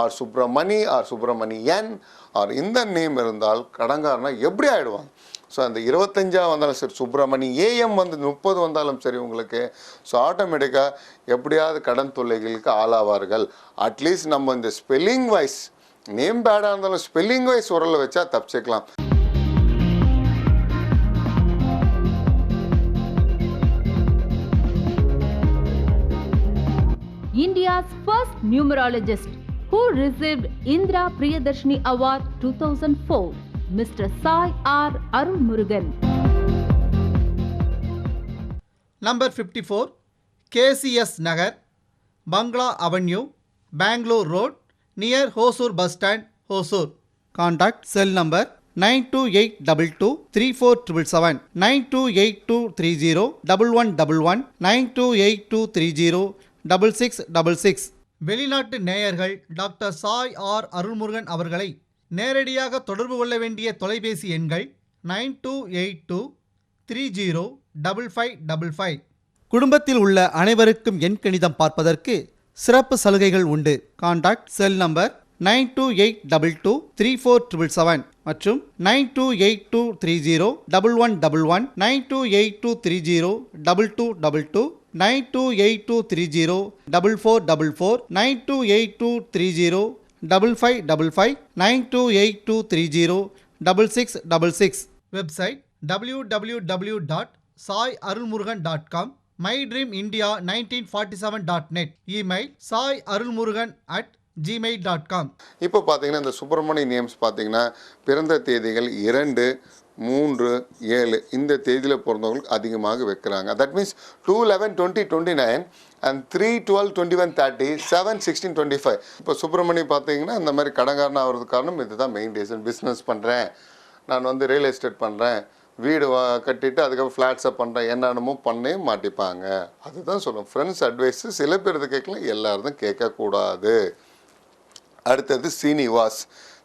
R Subramani R Subramanian R இந்த name இருந்தால் கடங்காரனா எப்படி ஆகிடுவாங்க. ஸோ அந்த 25 வந்தாலும் சரி, சுப்ரமணி ஏஎம் வந்து 30 வந்தாலும் சரி உங்களுக்கு, ஸோ ஆட்டோமேட்டிக்காக எப்படியாவது கடன் தொல்லைகளுக்கு ஆளாவார்கள். அட்லீஸ்ட் நம்ம இந்த ஸ்பெல்லிங் வைஸ் நேம் பேடாக இருந்தாலும் ஸ்பெல்லிங் வைஸ் உரலை வச்சா தப்பிச்சுக்கலாம். India's first numerologist who received Indra Priyadarshini Award 2004, Mr. Sai R. Arulmurugan. Number 54, KCS Nagar, Bangla Avenue, Bangalore Road, near Hosur Bus Stand, Hosur. Contact cell number 9282234777, 9282301111, 9282306666. வெளிநாட்டு நேயர்கள் doctor Sai R Arulmurugan அவர்களை நேரடியாக தொடர்பு கொள்ள வேண்டிய தொலைபேசி எண்கள் 9282305555. குடும்பத்தில் உள்ள அனைவருக்கும் எண்கணிதம் பார்ப்பதற்கு சிறப்பு சலுகைகள் உண்டு. கான்டாக்ட் செல் நம்பர் 9282234777 மற்றும் 9282301111, 9282302222, 9282304444, 9282305555, 9282306666. Website www.saiarulmurugan.com, mydreamindia1947.net. Email saiarulmurugan@gmail.com. இப்போ பார்த்தீங்கன்னா இந்த சுப்பிரமணிய நேம்ஸ் பார்த்தீங்கன்னா பிறந்த தேதிகள் 2, 3, 7 இந்த தேதியில் பிறந்தவங்களுக்கு அதிகமாக வைக்கிறாங்க. That means 2/11/2029 and 3/12/2130, 7/16/25. இப்போ சுப்பிரமணியம் பார்த்தீங்கன்னா இந்த மாதிரி கடங்காரனா ஆகிறதுக்கு காரணம் இதுதான் மெயின் ரீசன். பிஸ்னஸ் பண்ணுறேன், நான் வந்து ரியல் எஸ்டேட் பண்ணுறேன், வீடு கட்டிட்டு அதுக்கப்புறம் ஃப்ளாட்ஸை பண்ணுறேன், என்னென்னமோ பண்ணே மாட்டிப்பாங்க. அதுதான் சொல்லுவோம். ஃப்ரெண்ட்ஸ் அட்வைஸு சில பேர் இது கேட்கலாம், எல்லாரும் கேட்கக்கூடாது. அடுத்தது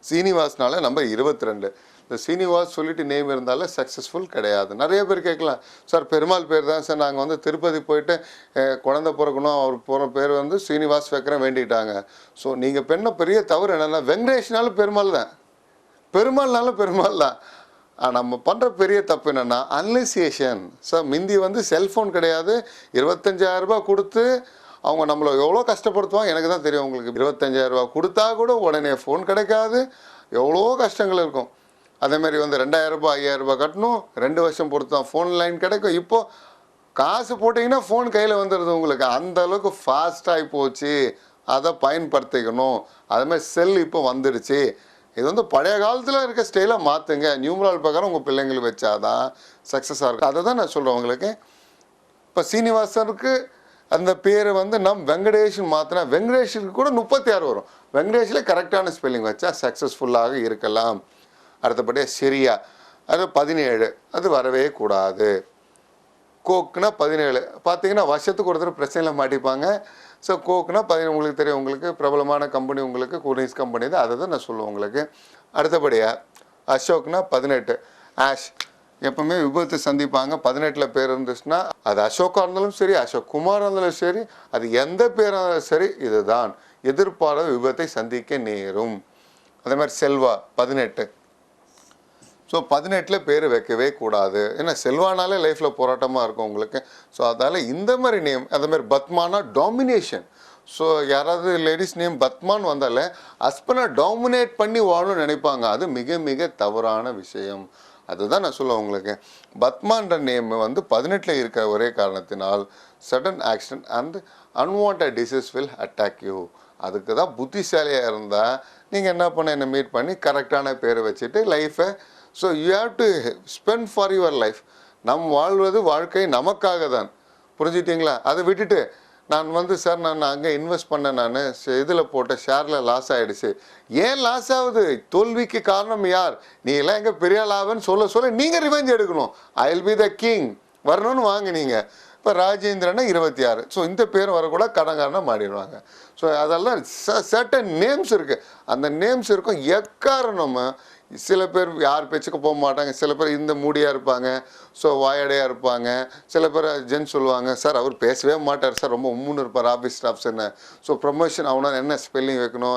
சீனிவாஸ்னால நம்ம 22. இந்த சீனிவாஸ் சொல்லிட்டு நேம் இருந்தாலும் சக்ஸஸ்ஃபுல் கிடையாது. நிறைய பேர் கேட்கலாம், சார் பெருமாள் பேர் தான் சார், நாங்கள் வந்து திருப்பதி போயிட்டு குழந்தை பிறக்கணும், அவர் போகிற பேர் வந்து சீனிவாஸ் வைக்கிறேன் வேண்டிட்டாங்க. ஸோ நீங்கள் பெண்ண பெரிய தவறு என்னென்னா, வெங்கடேஷ்னாலும் பெருமாள் தான், பெருமாள்னாலும் பெருமாள் தான். நம்ம பண்ணுற பெரிய தப்பு என்னென்னா அன்லிசியேஷன். ஸோ மிந்தி வந்து செல்ஃபோன் கிடையாது, 25,000 ரூபாய் கொடுத்து அவங்க நம்மளை எவ்வளோ கஷ்டப்படுத்துவாங்க எனக்கு தான் தெரியும். உங்களுக்கு 25,000 ரூபா கொடுத்தா கூட உடனே ஃபோன் கிடைக்காது, எவ்வளோ கஷ்டங்கள் இருக்கும். அதேமாதிரி வந்து 2,000 ரூபாய் 5,000 ரூபாய் கட்டணும், 2 வருஷம் பொறுத்து தான் ஃபோன் லைன் கிடைக்கும். இப்போது காசு போட்டிங்கன்னா ஃபோன் கையில் வந்துடுது உங்களுக்கு. அந்த அளவுக்கு ஃபாஸ்ட்டாகி போச்சு, அதை பயன்படுத்திக்கணும். அதுமாதிரி செல் இப்போ வந்துடுச்சு. இது வந்து பழைய காலத்தில் இருக்க ஸ்டைலாக மாற்றுங்க. நியூமரால் பிரகாரம் உங்கள் பிள்ளைங்களுக்கு வச்சாதான் சக்ஸஸாக இருக்கும். அதை தான் நான் சொல்கிறேன் உங்களுக்கு. இப்போ சீனிவாசனுக்கு அந்த பேரை வந்து நம் வெங்கடேஷன் மாற்றினா வெங்கடேஷனுக்கு கூட 36 வரும். வெங்கடேஷில் கரெக்டான ஸ்பெல்லிங் வச்சா சக்ஸஸ்ஃபுல்லாக இருக்கலாம். அடுத்தபடியாக சரியா அது 17, அது வரவே கூடாது. கோக்குனா 17 பார்த்தீங்கன்னா வருஷத்துக்கு ஒருத்தர் பிரச்சனையில் மாட்டிப்பாங்க. ஸோ கோக்குனா 17 உங்களுக்கு தெரியும், உங்களுக்கு பிரபலமான கம்பெனி, உங்களுக்கு கூனிஸ் கம்பெனி தான், அதை தான் நான் சொல்லுவேன் உங்களுக்கு. அடுத்தபடியாக அசோக்னா 18. ஆஷ் எப்பவுமே விபத்து சந்திப்பாங்க. 18 பேர் இருந்துச்சுன்னா அது அசோக்காக இருந்தாலும் சரி, அசோக் குமார் இருந்தாலும் சரி, அது எந்த பேராக இருந்தாலும் சரி, இதுதான் எதிர்பாராத விபத்தை சந்திக்க நேரும். அதே மாதிரி செல்வா 18. ஸோ 18 பேர் வைக்கவே கூடாது. ஏன்னா செல்வானாலே லைஃப்பில் போராட்டமாக இருக்கும் உங்களுக்கு. ஸோ அதனால் இந்த மாதிரி நேம், அதே மாதிரி பத்மானா டாமினேஷன். ஸோ யாராவது லேடிஸ் நேம் பத்மான் வந்தாலே ஹஸ்பண்டை டாமினேட் பண்ணி வாழணும்னு நினைப்பாங்க. அது மிக மிக தவறான விஷயம். அதுதான் நான் சொல்லுவேன் உங்களுக்கு. பத்மான்ற நேம் வந்து 18 இருக்கிற ஒரே காரணத்தினால் sudden accident and unwanted disease will attack you. அதுக்கு தான் புத்திசாலியாக இருந்தால் நீங்கள் என்ன பண்ண என்னை மீட் பண்ணி கரெக்டான பேரை வச்சுட்டு லைஃப்பை, so you have to spend for your life. நம் வாழ்வது வாழ்க்கை நமக்காக தான், புரிஞ்சுட்டிங்களா? அதை விட்டுட்டு நான் வந்து சார் நான் அங்கே இன்வெஸ்ட் பண்ணேன், நான் இதில் போட்ட ஷேரில் லாஸ் ஆகிடுச்சு. ஏன் லாஸ் ஆகுது? தோல்விக்கு காரணம் யார்? நீ எல்லாம் எங்கே பெரிய லாபம்னு சொல்ல நீங்கள் ரிவெஞ்ச் எடுக்கணும். I will be the king வரணும்னு வாங்கினீங்க. இப்போ ராஜேந்திரனா 26. ஸோ இந்த பேர் வரக்கூட கடங்காரனா மாறிடுவாங்க. ஸோ அதெல்லாம் சர்டன் நேம்ஸ் இருக்குது. அந்த நேம்ஸ் இருக்கும். எக்காரணமும் சில பேர் யார் பேச்சுக்கு போக மாட்டாங்க, சில பேர் இந்த மூடியாக இருப்பாங்க, ஸோ வாயடையாக இருப்பாங்க. சில பேர் ஜென்ஸ் சொல்லுவாங்க, சார் அவர் பேசவே மாட்டார் சார், ரொம்ப உம்முன்னு இருப்பார் ஆஃபீஸ் ஸ்டாஃப்ஸ் என்ன. ஸோ ப்ரொமோஷன் ஆகணும்னா என்ன ஸ்பெல்லிங் வைக்கணும்,